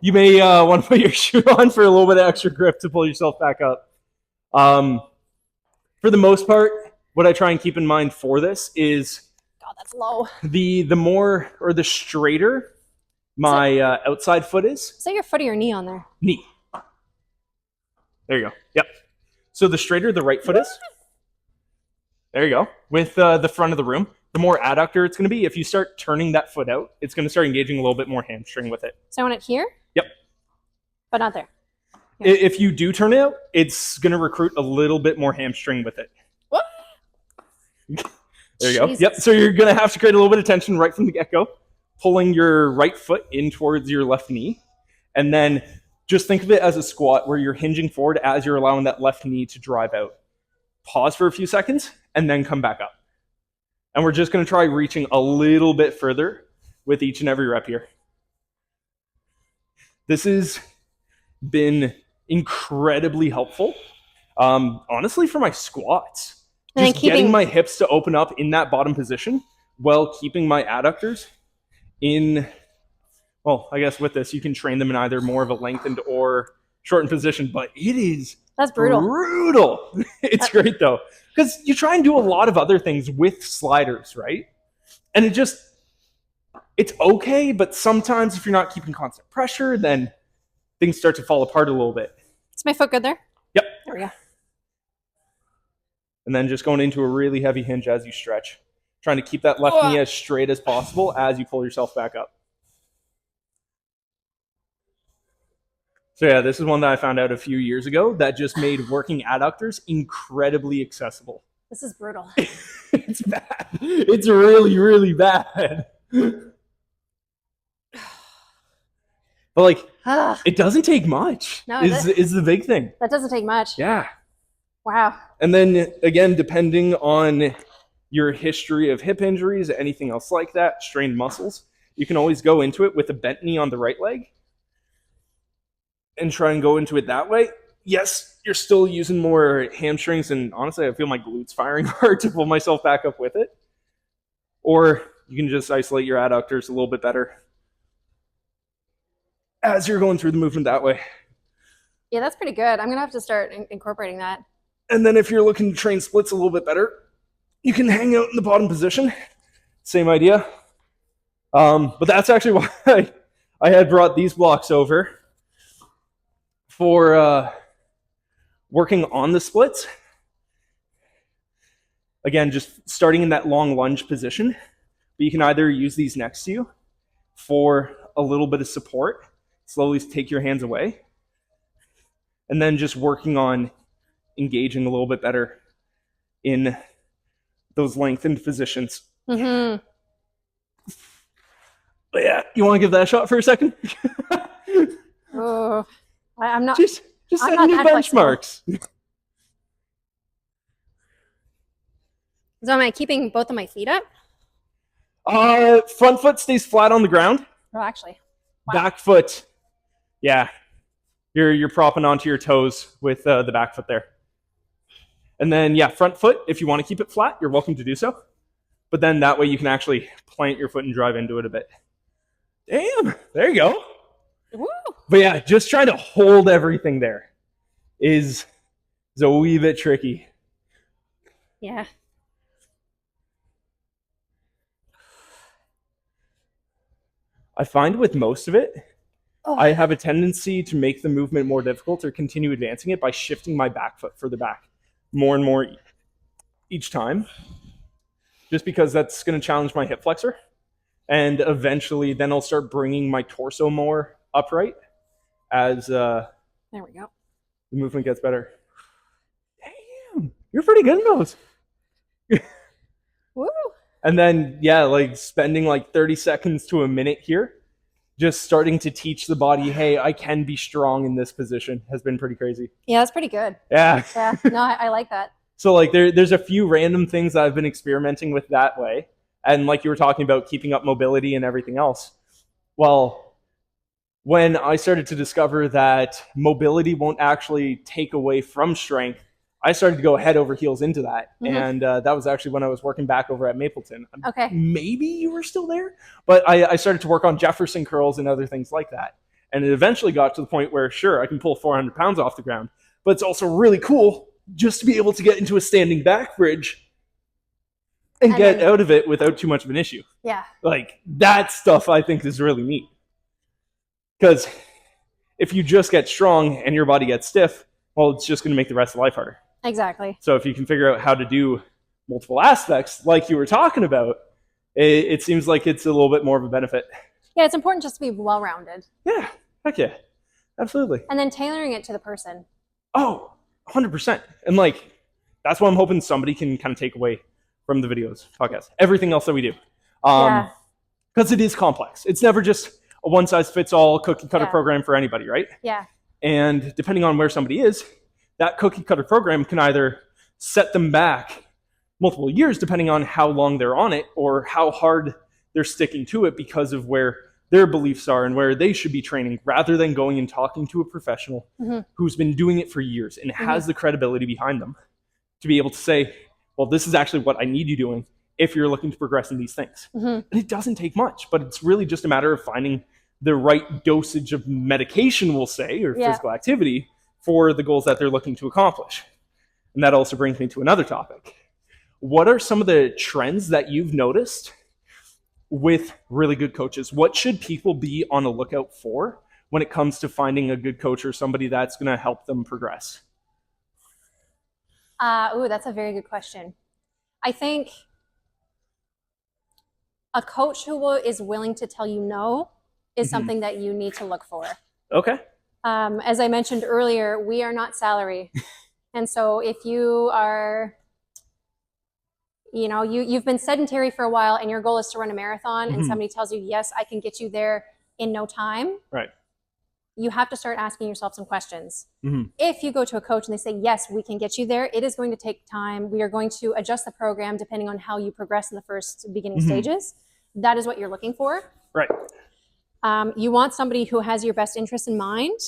You may want to put your shoe on for a little bit of extra grip to pull yourself back up. For the most part, what I try and keep in mind for this is that's low. The more or the straighter my outside foot is. Is that your foot or your knee on there? Knee. There you go. Yep. So the straighter the right foot is. There you go. With the front of the room, the more adductor it's going to be. If you start turning that foot out, it's going to start engaging a little bit more hamstring with it. So I want it here? Yep. But not there. Here. If you do turn it out, it's going to recruit a little bit more hamstring with it. What? There you go. Yep. So you're going to have to create a little bit of tension right from the get-go, pulling your right foot in towards your left knee. And then just think of it as a squat where you're hinging forward as you're allowing that left knee to drive out. Pause for a few seconds and then come back up. And we're just going to try reaching a little bit further with each and every rep here. This has been incredibly helpful, honestly, for my squats. Just getting my hips to open up in that bottom position while keeping my adductors in, well, I guess with this, you can train them in either more of a lengthened or shortened position, but it is brutal. It's great, though, because you try and do a lot of other things with sliders, right? And it's okay, but sometimes if you're not keeping constant pressure, then things start to fall apart a little bit. Is my foot good there? Yep. There we go. And then just going into a really heavy hinge as you stretch. Trying to keep that left knee as straight as possible as you pull yourself back up. So yeah, this is one that I found out a few years ago that just made working adductors incredibly accessible. This is brutal. It's bad. It's really, really bad. But like, Ugh. it doesn't take much. No, is the big thing. That doesn't take much. Yeah. Wow. And then again, depending on your history of hip injuries, anything else like that, strained muscles, you can always go into it with a bent knee on the right leg and try and go into it that way. Yes, you're still using more hamstrings, and honestly, I feel my glutes firing hard to pull myself back up with it. Or you can just isolate your adductors a little bit better as you're going through the movement that way. Yeah, that's pretty good. I'm going to have to start incorporating that. And then if you're looking to train splits a little bit better, you can hang out in the bottom position. Same idea. But that's actually why I had brought these blocks over for working on the splits. Again, just starting in that long lunge position. But you can either use these next to you for a little bit of support, slowly take your hands away, and then just working on engaging a little bit better in those lengthened positions. Mm-hmm. But yeah, you want to give that a shot for a second? Oh, I'm not. Just setting new benchmarks. So am I keeping both of my feet up? Front foot stays flat on the ground. Oh, actually. Wow. Back foot, yeah, you're propping onto your toes with the back foot there. And then yeah, front foot, if you want to keep it flat, you're welcome to do so. But then that way you can actually plant your foot and drive into it a bit. Damn, there you go. Woo. But yeah, just trying to hold everything there is a wee bit tricky. Yeah. I find with most of it, I have a tendency to make the movement more difficult or continue advancing it by shifting my back foot further back more and more each time, just because that's going to challenge my hip flexor. And eventually then I'll start bringing my torso more upright as there we go. The movement gets better. Damn, you're pretty good in those. Woo. And then, yeah, like spending like 30 seconds to a minute here, just starting to teach the body, hey, I can be strong in this position has been pretty crazy. Yeah, that's pretty good. Yeah. Yeah, no, I like that. So like there's a few random things that I've been experimenting with that way. And like you were talking about keeping up mobility and everything else. Well, when I started to discover that mobility won't actually take away from strength, I started to go head over heels into that. Mm-hmm. And that was actually when I was working back over at Mapleton. Okay. Maybe you were still there, but I started to work on Jefferson curls and other things like that. And it eventually got to the point where, sure, I can pull 400 pounds off the ground, but it's also really cool just to be able to get into a standing back bridge and get out of it without too much of an issue. Yeah. Like that stuff I think is really neat. Because if you just get strong and your body gets stiff, well, it's just going to make the rest of life harder. Exactly. So if you can figure out how to do multiple aspects like you were talking about, it seems like it's a little bit more of a benefit. Yeah, it's important just to be well-rounded. Yeah, heck yeah. Absolutely. And then tailoring it to the person. Oh, 100%. And like, that's what I'm hoping somebody can kind of take away from the videos, podcast, everything else that we do. Because it is complex. It's never just a one-size-fits-all cookie-cutter program for anybody, right? Yeah. And depending on where somebody is, that cookie-cutter program can either set them back multiple years, depending on how long they're on it, or how hard they're sticking to it because of where their beliefs are and where they should be training, rather than going and talking to a professional who's been doing it for years and has the credibility behind them to be able to say, well, this is actually what I need you doing if you're looking to progress in these things. And it doesn't take much, but it's really just a matter of finding the right dosage of medication, we'll say, or physical activity for the goals that they're looking to accomplish. And that also brings me to another topic. What are some of the trends that you've noticed with really good coaches? What should people be on the lookout for when it comes to finding a good coach or somebody that's going to help them progress? That's a very good question. I think a coach who is willing to tell you no is something that you need to look for. Okay. As I mentioned earlier, we are not salary. And so if you are, you've been sedentary for a while and your goal is to run a marathon and somebody tells you, yes, I can get you there in no time. Right. you have to start asking yourself some questions. Mm-hmm. If you go to a coach and they say, yes, we can get you there, it is going to take time. We are going to adjust the program depending on how you progress in the first beginning stages. That is what you're looking for. Right. You want somebody who has your best interest in mind,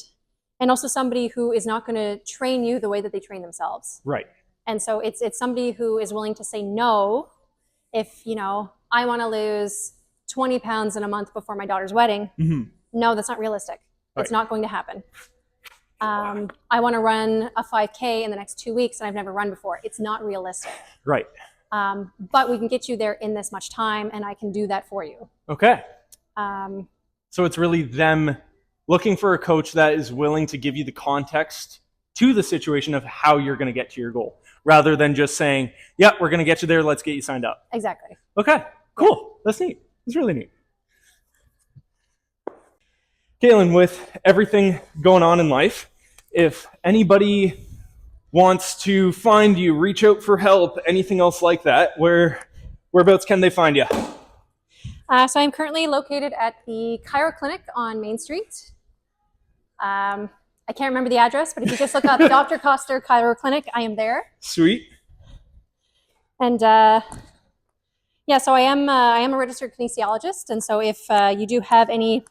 and also somebody who is not going to train you the way that they train themselves. Right. And so it's somebody who is willing to say no if, I want to lose 20 pounds in a month before my daughter's wedding. No, that's not realistic. Right. It's not going to happen. I want to run a 5K in the next 2 weeks and I've never run before. It's not realistic. Right. But we can get you there in this much time, and I can do that for you. Okay. So it's really them looking for a coach that is willing to give you the context to the situation of how you're going to get to your goal, rather than just saying, yeah, we're going to get you there, let's get you signed up. Exactly. Okay, cool. That's neat. That's really neat. Cailin, with everything going on in life, if anybody wants to find you, reach out for help, anything else like that, whereabouts can they find you? So I'm currently located at the Chiro Clinic on Main Street. I can't remember the address, but if you just look up Dr. Coster Chiro Clinic, I am there. Sweet. And so I am a registered kinesiologist, and so if you do have any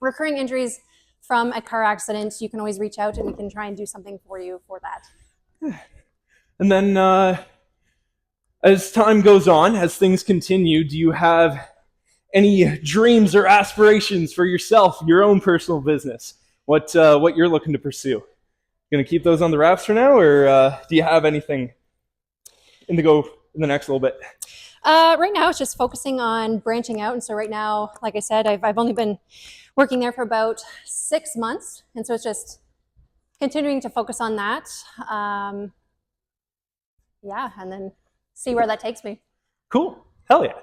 recurring injuries from a car accident, you can always reach out and we can try and do something for you for that. And then as time goes on, as things continue, do you have any dreams or aspirations for yourself, your own personal business? What you're looking to pursue? Gonna keep those on the wraps for now, or do you have anything in the next little bit? Right now, it's just focusing on branching out. And so right now, like I said, I've only been working there for about 6 months. And so it's just continuing to focus on that. And then see where that takes me. Cool. Hell yeah.